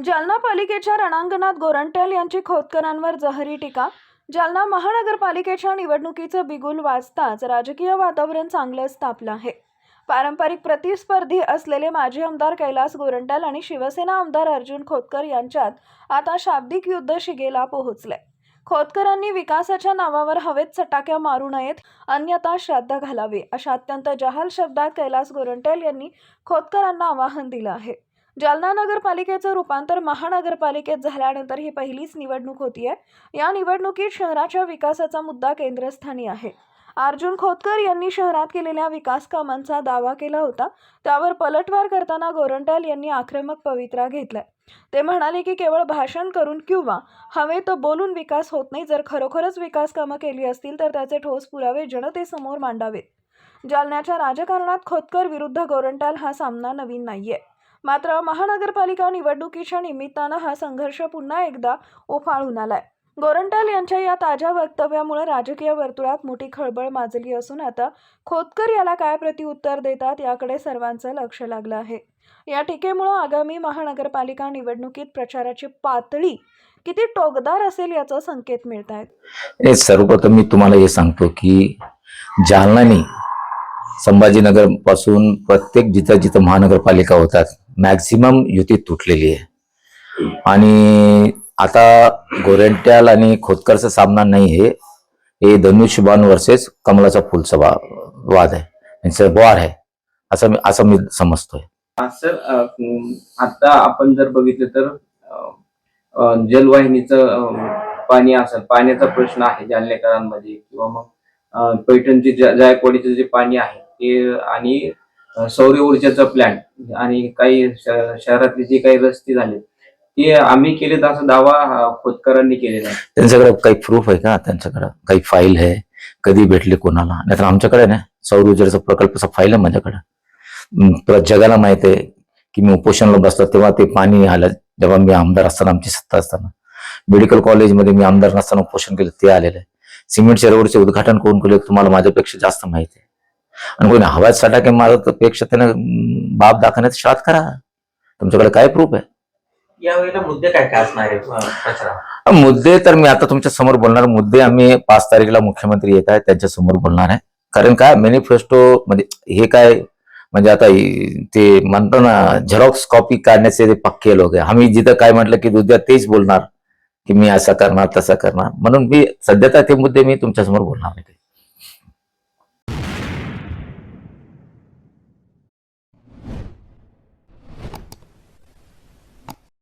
जालना पालिकेच्या रणांगणात गोरंट्याल यांची खोतकरांवर जहरी टीका. जालना महानगरपालिकेच्या निवडणुकीचं बिगुल वाजताच राजकीय वातावरण चांगलंच तापलं आहे. पारंपरिक प्रतिस्पर्धी असलेले माजी आमदार कैलास गोरंट्याल आणि शिवसेना आमदार अर्जुन खोतकर यांच्यात आता शाब्दिक युद्ध शिगेला पोहोचलंय. खोतकरांनी विकासाच्या नावावर हवेत चटाक्या मारू नयेत, अन्यथा श्राद्ध घालावे, अशा अत्यंत जहाल शब्दात कैलास गोरंट्याल यांनी खोतकरांना आवाहन दिलं आहे. जालना नगरपालिकेचं रूपांतर महानगरपालिकेत झाल्यानंतर ही पहिलीच निवडणूक होतीये. या निवडणुकीत शहराच्या विकासाचा मुद्दा केंद्रस्थानी आहे. अर्जुन खोतकर यांनी शहरात केलेल्या विकास कामांचा दावा केला होता. त्यावर पलटवार करताना गोरंट्याल यांनी आक्रमक पवित्रा घेतलाय. ते म्हणाले की केवळ भाषण करून किंवा हवेत बोलून विकास होत नाही. जर खरोखरच विकास कामं केली असतील तर त्याचे ठोस पुरावे जनतेसमोर मांडावेत. जालन्याच्या राजकारणात खोतकर विरुद्ध गोरंट्याल हा सामना नवीन नाहीये. मात्र महानगरपालिका निवडणुकीच्या निमित्तानं हा संघर्ष पुन्हा एकदा उफाळून आलाय. गोरंट्याल यांच्या या ताज्या वक्तव्यामुळे राजकीय वर्तुळात मोठी खळबळ माजली असून आता खोतकर याला काय प्रत्युत्तर देतात याकडे सर्वांचं लक्ष लागलं आहे. या टीकेमुळे आगामी महानगरपालिका निवडणुकीत प्रचाराची पातळी किती टोकदार असेल याचा संकेत मिळत आहेत. सर्वप्रथम मी तुम्हाला हे सांगतो की जालनाने संभाजीनगर पासून प्रत्येक जिथं जिथं महानगरपालिका होतात मॅक्झिमम युती तुटलेली आहे. आणि आता गोरंट्याल आणि खोतकरचा सामना नाही, हे धनुष्यबाण वर्सेस कमलाचा फुलचा वाद आहे, यांचं वार आहे, असं मी समजतोय. सर, आता आपण जर बघितलं तर जलवाहिनीचं पाणी असेल, पाण्याचा प्रश्न आहे जालनेकरांमध्ये, किंवा मग पैठणचे जायकवाडीचं जे पाणी आहे ते, आणि सौर ऊर्जेचा प्लॅन्ट, आणि काही शहरातले जे काही रस्ते झाले ते आम्ही केलेत असा दावा खोतकरांनी केलेला आहे. त्यांच्याकडे काही प्रूफ आहे का? त्यांच्याकडे काही फाईल आहे? कधी भेटले कोणाला? नाहीतर आमच्याकडे ना सौर ऊर्जेचा प्रकल्पाचा फाईल आहे माझ्याकडे. जगाला माहित आहे की मी उपोषणाला बसलो तेव्हा ते पाणी आलं, जेव्हा मी आमदार असताना, आमची सत्ता असताना. मेडिकल कॉलेजमध्ये मी आमदार नसताना उपोषण केलं, ते आलेलं आहे. सिमेंटच्या रोडचे उद्घाटन कोण केलं तुम्हाला माझ्यापेक्षा जास्त माहिती आहे. आणि कोणी हवात सटाके मारत पेक्षा त्यानं बाप दाखवण्याचा शात करा. तुमच्याकडे काय प्रूफ आहे? यावेळेला मुद्दे काय काय असणार आहेत? मुद्दे तर मी आता तुमच्या समोर बोलणार. मुद्दे आम्ही 5 तारखेला मुख्यमंत्री येत आहेत त्यांच्या समोर बोलणार आहे. कारण काय मॅनिफेस्टो म्हणजे हे काय म्हणजे आता ते म्हणतो ना झेरॉक्स कॉपी काढण्याचे ते पक्के लोक आहे. आम्ही जिथं काय म्हटलं की उद्या तेच बोलणार की मी असं करणार तसं करणार. म्हणून मी सध्या तर ते मुद्दे मी तुमच्या समोर बोलणार नाही.